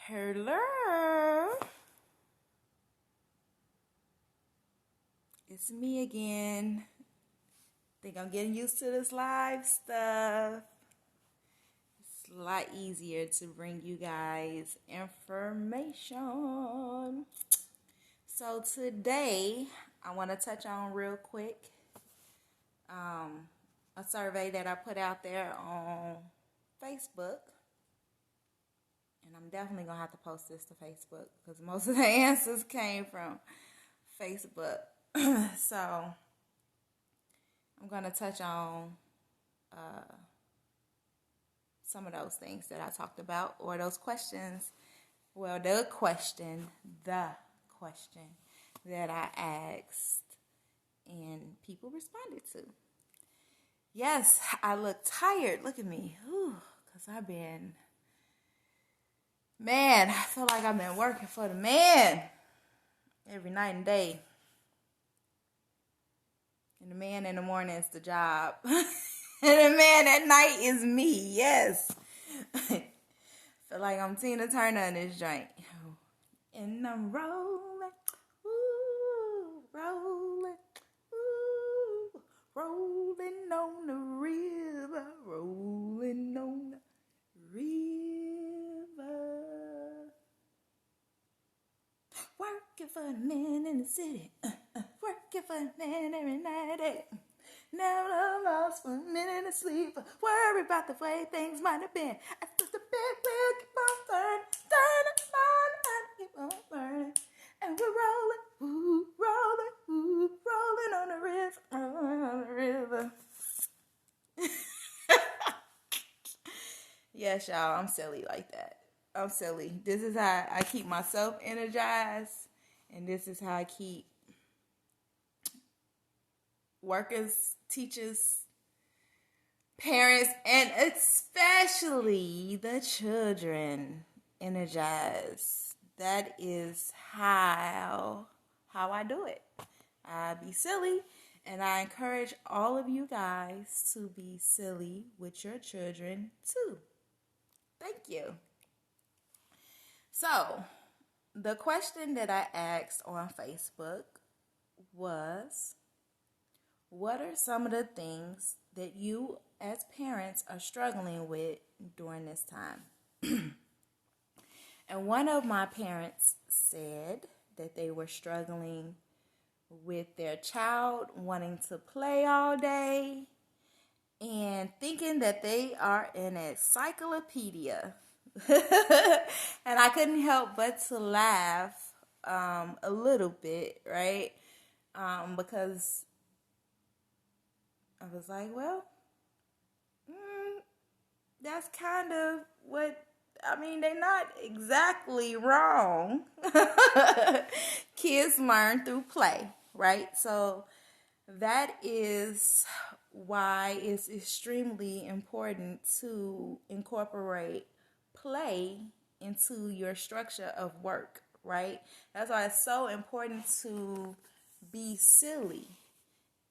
Hello. It's me again. Think I'm getting used to this live stuff. It's a lot easier to bring you guys information. So today, I want to touch on real quick a survey that I put out there on Facebook. And I'm definitely going to have to post this to Facebook because most of the answers came from Facebook. So I'm going to touch on some of those things that I talked about, or those questions. Well, the question that I asked and people responded to. Yes, I look tired. Look at me. Because I feel like I've been working for the man every night and day. And the man in the morning is the job. And the man at night is me. Yes. Feel like I'm Tina Turner in this joint. And I'm rolling. Ooh, rolling. Ooh, rolling on the river. Rolling on the river. Working for the man in the city. Working for the man every night. Never lost for a minute of sleep. Worry about the way things might have been. I took the big wheel, keep on turning, and keep on burning. And we're rolling on the river. Yes, y'all, I'm silly like that. I'm silly. This is how I keep myself energized, and this is how I keep workers, teachers, parents, and especially the children energized. That is how I do it. I be silly, and I encourage all of you guys to be silly with your children too. Thank you. So, the question that I asked on Facebook was, what are some of the things that you as parents are struggling with during this time? And one of my parents said that they were struggling with their child wanting to play all day and thinking that they are an encyclopedia. And I couldn't help but to laugh a little bit, right? Because I was like, well, that's kind of they're not exactly wrong. Kids learn through play, right? So that is why it's extremely important to incorporate play into your structure of work, right? That's why it's so important to be silly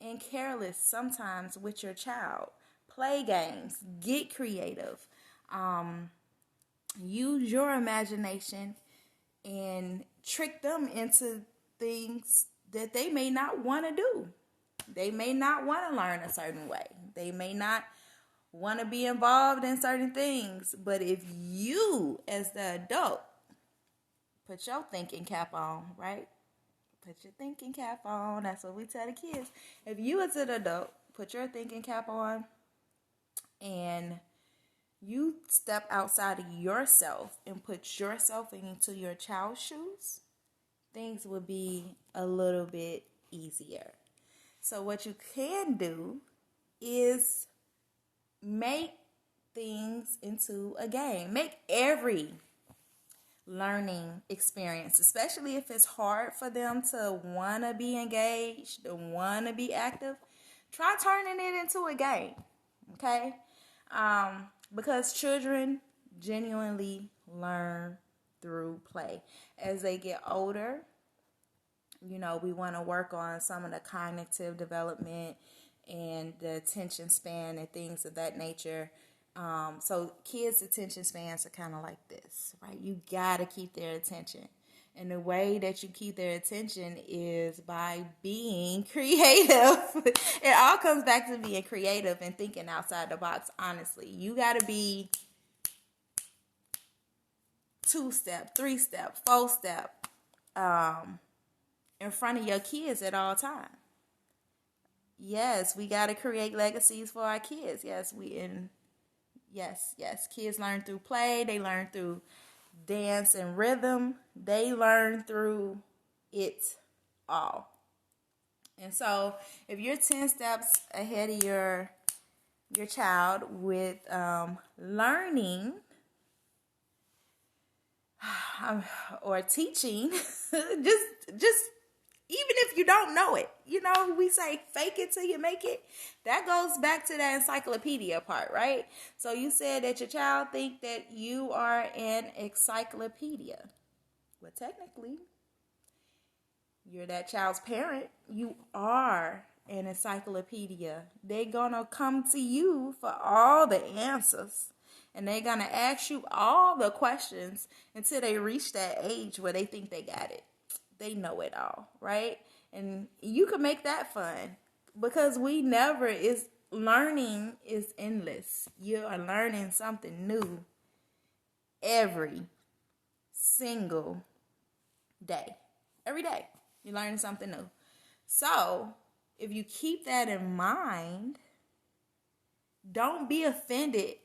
and careless sometimes with your child. Play games, get creative, use your imagination and trick them into things that they may not want to do. They may not want to learn a certain way. They may not want to be involved in certain things. But if you, as the adult, put your thinking cap on, right? Put your thinking cap on. That's what we tell the kids. If you, as an adult, put your thinking cap on and you step outside of yourself and put yourself into your child's shoes, things will be a little bit easier. So what you can do is make things into a game. Make every learning experience, especially if it's hard for them to want to be engaged, to want to be active, try turning it into a game, okay? Because children genuinely learn through play. As they get older, we want to work on some of the cognitive development and the attention span and things of that nature. So kids' attention spans are kind of like this, right? You gotta keep their attention. And the way that you keep their attention is by being creative. It all comes back to being creative and thinking outside the box, honestly. You gotta be 2-step, 3-step, 4-step in front of your kids at all times. Yes, we gotta create legacies for our kids. Yes. Kids learn through play. They learn through dance and rhythm. They learn through it all. And so if you're 10 steps ahead of your child with learning or teaching, just even if you don't know it, we say fake it till you make it. That goes back to that encyclopedia part, right? So you said that your child think that you are an encyclopedia. Well, technically, you're that child's parent. You are an encyclopedia. They're gonna come to you for all the answers. And they're gonna ask you all the questions until they reach that age where they think they got it. They know it all, right? And you can make that fun because learning is endless. You are learning something new every single day. Every day, you're learning something new. So, if you keep that in mind, don't be offended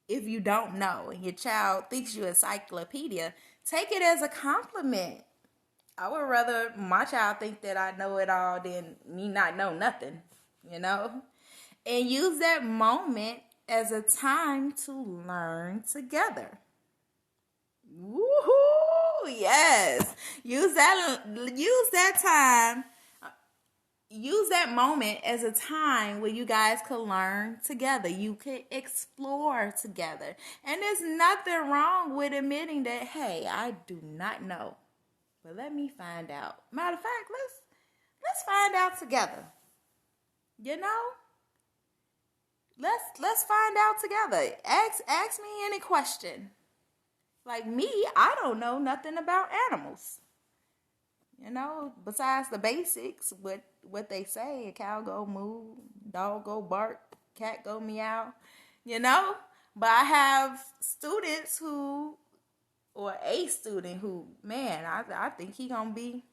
if you don't know and your child thinks you're an encyclopedia. Take it as a compliment. I would rather my child think that I know it all than me not know nothing, And use that moment as a time to learn together. Woohoo! Yes. Use that time. Use that moment as a time where you guys could learn together. You could explore together. And there's nothing wrong with admitting that, hey, I do not know. But let me find out. Matter of fact, let's find out together. Let's find out together. Ask me any question. Like me, I don't know nothing about animals. Besides the basics, what they say, a cow go moo, dog go bark, cat go meow, But I have students or a student who, man, I think he gonna be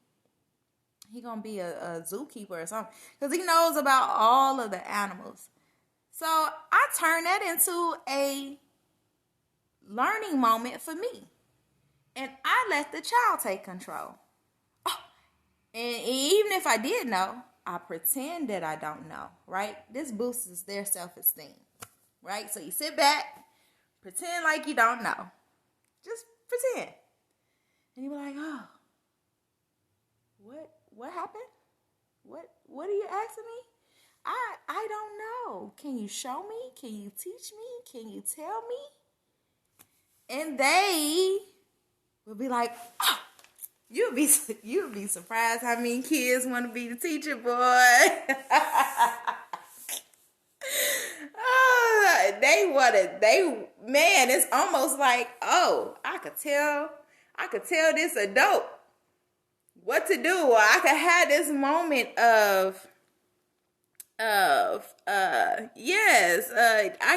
a zookeeper or something, because he knows about all of the animals. So I turn that into a learning moment for me, and I let the child take control. Oh, and even if I did know, I pretend that I don't know, right? This boosts their self-esteem, right? So you sit back, pretend like you don't know. Just pretend. And you be like, oh, what happened? What are you asking me? I don't know. Can you show me? Can you teach me? Can you tell me? And they will be like, oh, you'll be surprised how many kids want to be the teacher, boy. Man, it's almost like, oh, I could tell this adult what to do, or I could have this moment I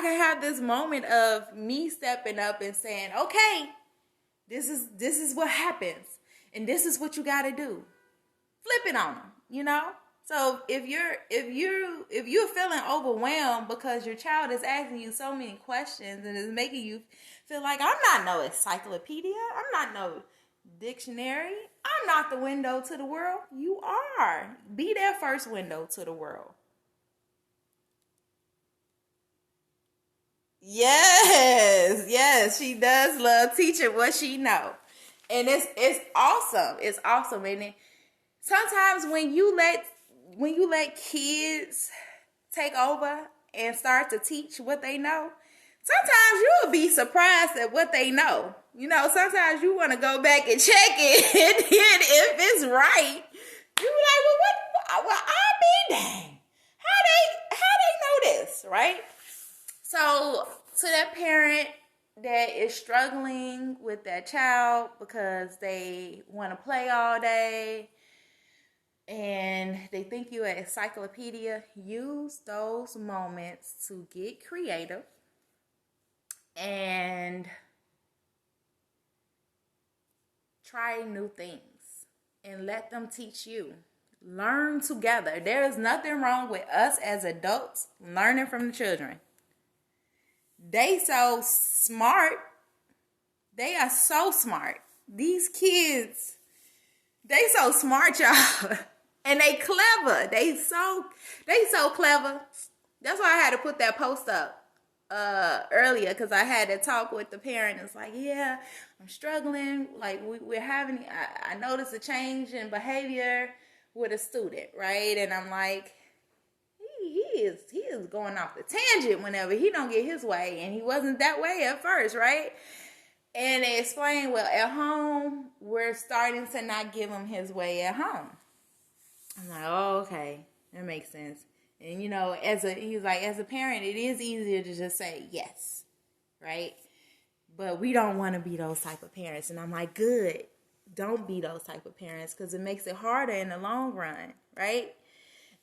can have this moment of me stepping up and saying, okay, this is what happens, and this is what you got to do. Flip it on them, So if you're feeling overwhelmed because your child is asking you so many questions and is making you feel like, I'm not no encyclopedia, I'm not no dictionary, I'm not the window to the world. You are. Be their first window to the world. Yes, she does love teaching what she know, and it's awesome. It's awesome, and sometimes when you let kids take over and start to teach what they know, sometimes you'll be surprised at what they know. Sometimes you want to go back and check it, and then if it's right, you be like, well, I be dang, how they know this, right? So to that parent that is struggling with that child because they want to play all day and they think you're an encyclopedia, use those moments to get creative and try new things and let them teach you. Learn together. There is nothing wrong with us as adults learning from the children. They so smart. They are so smart. These kids, they so smart, y'all. And they clever. They so clever. That's why I had to put that post up earlier, because I had to talk with the parent. It's like, yeah, I'm struggling. Like we're having, I noticed a change in behavior with a student, right? And I'm like, he is going off the tangent whenever he don't get his way, and he wasn't that way at first, right? And they explained, well, at home we're starting to not give him his way at home. I'm like, oh, okay, that makes sense. And he's like, as a parent, it is easier to just say yes, right? But we don't want to be those type of parents. And I'm like, good, don't be those type of parents, because it makes it harder in the long run, right?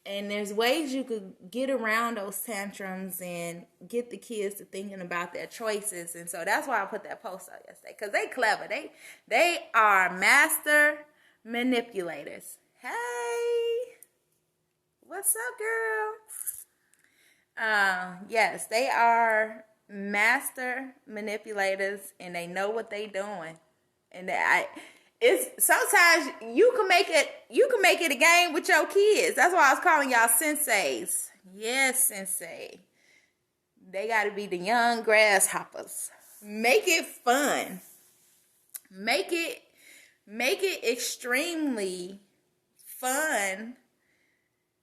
And there's ways you could get around those tantrums and get the kids to thinking about their choices. And so that's why I put that post out yesterday, because they clever. They are master manipulators. Hey, what's up, girl? Yes, they are master manipulators, and they know what they doing. And it's sometimes you can make it a game with your kids. That's why I was calling y'all senseis. Yes, sensei. They got to be the young grasshoppers. Make it fun. Make it extremely fun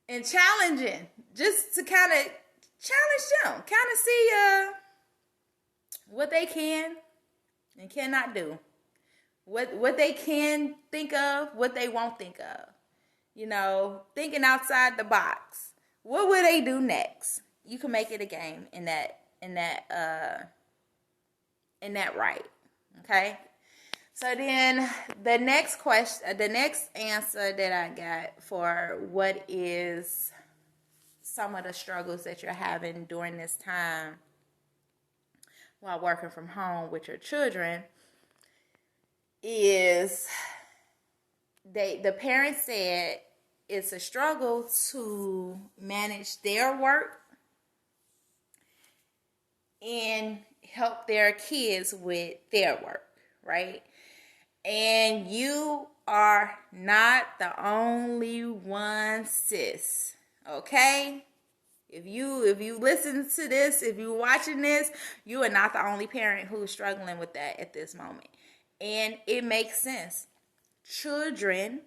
and challenging, just to kind of challenge them, kind of see what they can and cannot do. What they can think of, what they won't think of. Thinking outside the box. What will they do next? You can make it a game in that right. Okay? So then the next answer that I got for what is some of the struggles that you're having during this time while working from home with your children is the parents said it's a struggle to manage their work and help their kids with their work, right? And you are not the only one, sis. Okay? If you listen to this, if you're watching this, you are not the only parent who's struggling with that at this moment. And it makes sense. Children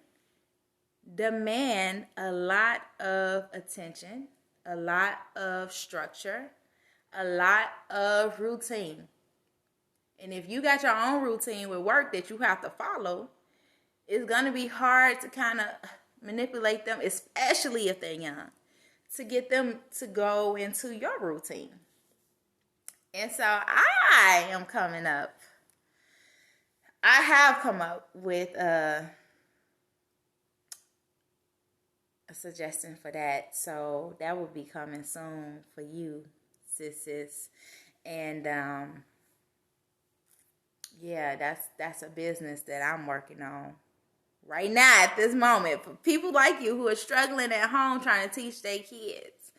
demand a lot of attention, a lot of structure, a lot of routine. And if you got your own routine with work that you have to follow, it's going to be hard to kind of manipulate them, especially if they're young, to get them to go into your routine. And so I have come up with a suggestion for that. So that will be coming soon for you, sis. And yeah, that's a business that I'm working on right now at this moment for people like you who are struggling at home trying to teach their kids,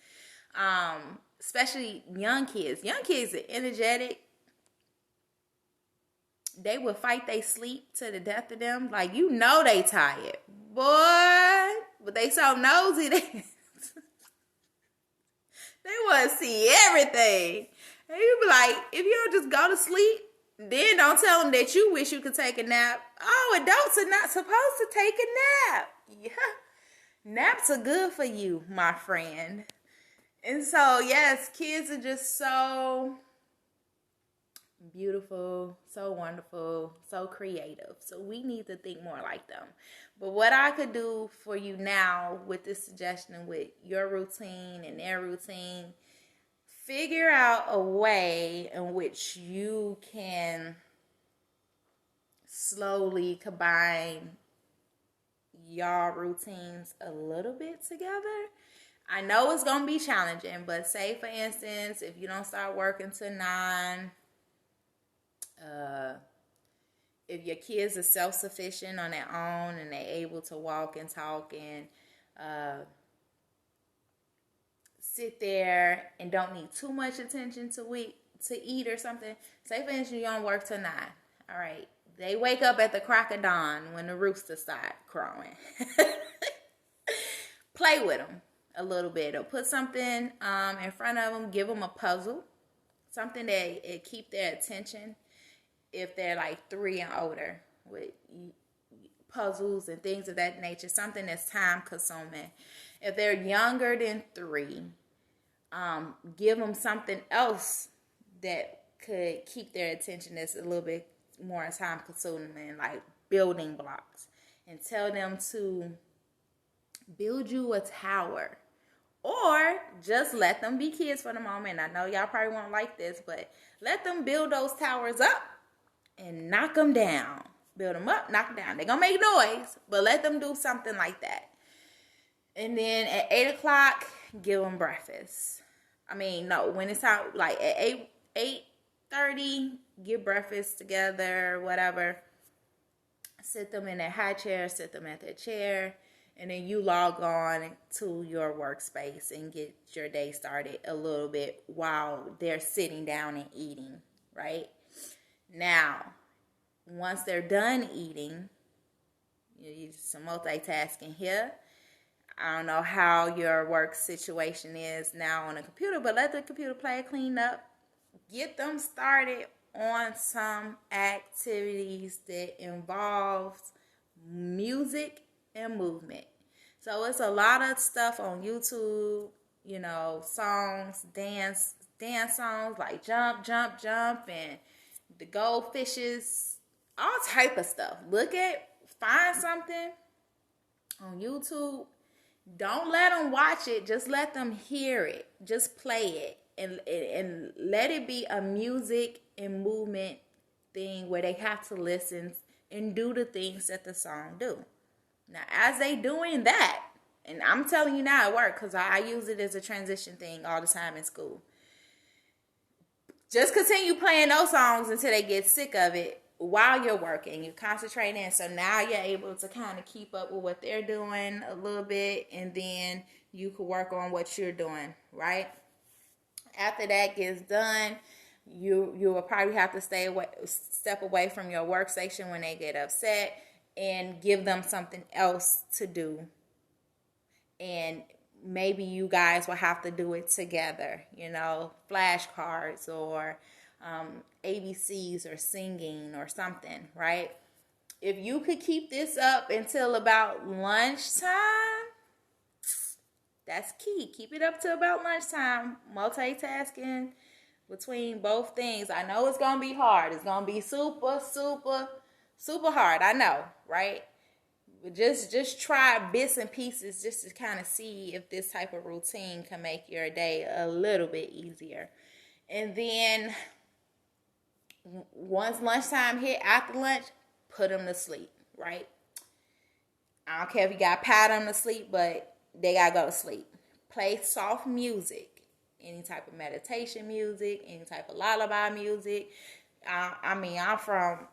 especially young kids. Young kids are energetic. They will fight they sleep to the death of them. Like, they tired, boy, but they so nosy. They want to see everything. And you be like, if you don't just go to sleep, then don't tell them that you wish you could take a nap. Oh, adults are not supposed to take a nap. Yeah. Naps are good for you, my friend. And so, yes, kids are just so beautiful, so wonderful, so creative. So we need to think more like them. But what I could do for you now with this suggestion with your routine and their routine, figure out a way in which you can slowly combine y'all routines a little bit together. I know it's going to be challenging, but say for instance, if you don't start working till 9, if your kids are self-sufficient on their own and they're able to walk and talk and sit there and don't need too much attention to eat or something. Say for instance, you don't work till 9. All right. They wake up at the crack of dawn when the rooster start crowing. Play with them a little bit, or put something in front of them. Give them a puzzle, something that it keep their attention. If they're like 3 and older, with puzzles and things of that nature, something that's time consuming. If they're younger than 3, give them something else that could keep their attention that's a little bit more time consuming, like building blocks, and tell them to build you a tower, or just let them be kids for the moment. I know y'all probably won't like this, but let them build those towers up and knock them down. Build them up, knock them down. They're gonna make noise, but let them do something like that. And then at 8 o'clock, give them breakfast. When it's time, like at 8:30, get breakfast together, whatever. Sit them in their high chair, sit them at their chair, and then you log on to your workspace and get your day started a little bit while they're sitting down and eating, right? Now, once they're done eating, you use some multitasking here. I don't know how your work situation is now on a computer, but let the computer play clean up. Get them started on some activities that involves music and movement. So it's a lot of stuff on YouTube, songs, dance songs like Jump, Jump, Jump, and the goldfishes, all type of stuff. Find something on YouTube. Don't let them watch it. Just let them hear it. Just play it. And let it be a music and movement thing where they have to listen and do the things that the song do. Now, as they doing that, and I'm telling you now at work, because I use it as a transition thing all the time in school. Just continue playing those songs until they get sick of it while you're working. You're concentrating. So now you're able to kind of keep up with what they're doing a little bit, and then you can work on what you're doing, right? After that gets done, you will probably have to step away from your workstation when they get upset and give them something else to do. And maybe you guys will have to do it together, flashcards or ABCs or singing or something, right? If you could keep this up until about lunchtime, that's key. Keep it up to about lunchtime. Multitasking between both things. I know it's going to be hard. It's going to be super, super, super hard. I know, right? But just try bits and pieces just to kind of see if this type of routine can make your day a little bit easier. And then once lunchtime hit, after lunch, put them to sleep, right? I don't care if you got to pat them to sleep, but they got to go to sleep. Play soft music, any type of meditation music, any type of lullaby music. I'm from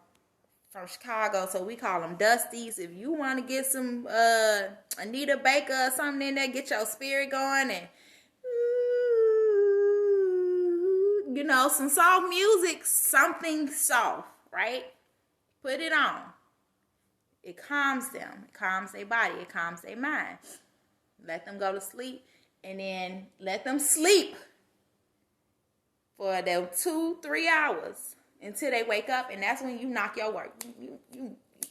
Chicago, so we call them Dusties. If you want to get some Anita Baker or something in there, get your spirit going, and some soft music, something soft, right? Put it on. It calms them. It calms their body. It calms their mind. Let them go to sleep, and then let them sleep for them 2-3 hours until they wake up, and that's when you knock your work.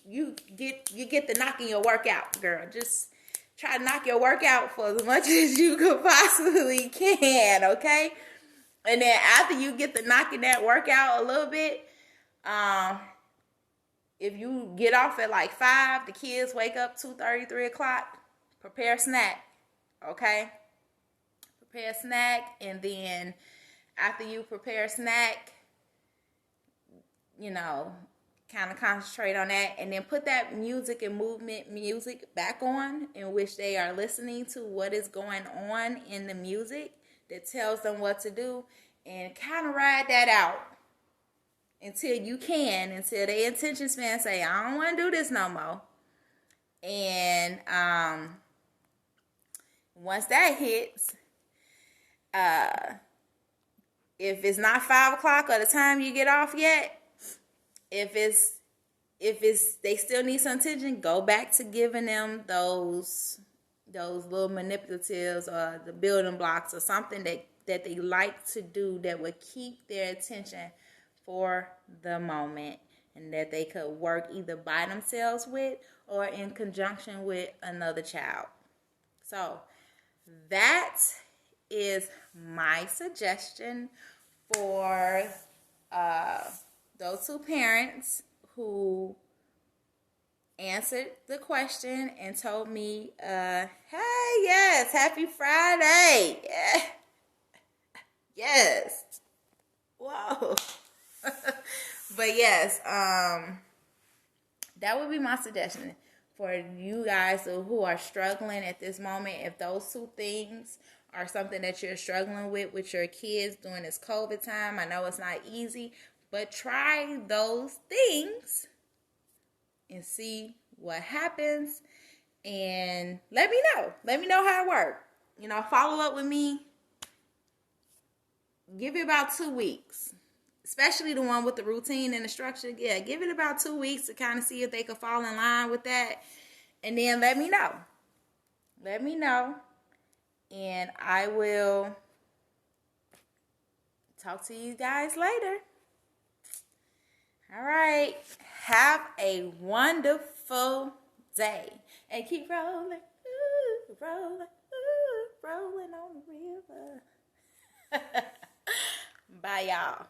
You get the knocking your work out, girl. Just try to knock your work out for as much as you could possibly can, okay? And then after you get the knocking that work out a little bit, if you get off at like 5, the kids wake up 2:30, 3 o'clock, prepare a snack, okay? Prepare a snack, and then after you prepare a snack, kind of concentrate on that, and then put that music and movement music back on, in which they are listening to what is going on in the music that tells them what to do, and kind of ride that out until their attention span say, I don't want to do this no more. And once that hits, if it's not 5 o'clock or the time you get off yet, if they still need some attention, go back to giving them those little manipulatives or the building blocks or something that they like to do that would keep their attention for the moment, and that they could work either by themselves with or in conjunction with another child. So that is my suggestion for those two parents who answered the question and told me, hey, yes, happy Friday. Yeah. Yes. Whoa. But yes, that would be my suggestion for you guys who are struggling at this moment. If those two things are something that you're struggling with your kids during this COVID time, I know it's not easy, but try those things and see what happens, and let me know. Let me know how it worked. Follow up with me. Give it about 2 weeks. Especially the one with the routine and the structure. Yeah, give it about 2 weeks to kind of see if they could fall in line with that. And then let me know. Let me know. And I will talk to you guys later. All right. Have a wonderful day. And keep rolling. Ooh, rolling. Ooh, rolling on the river. Bye, y'all.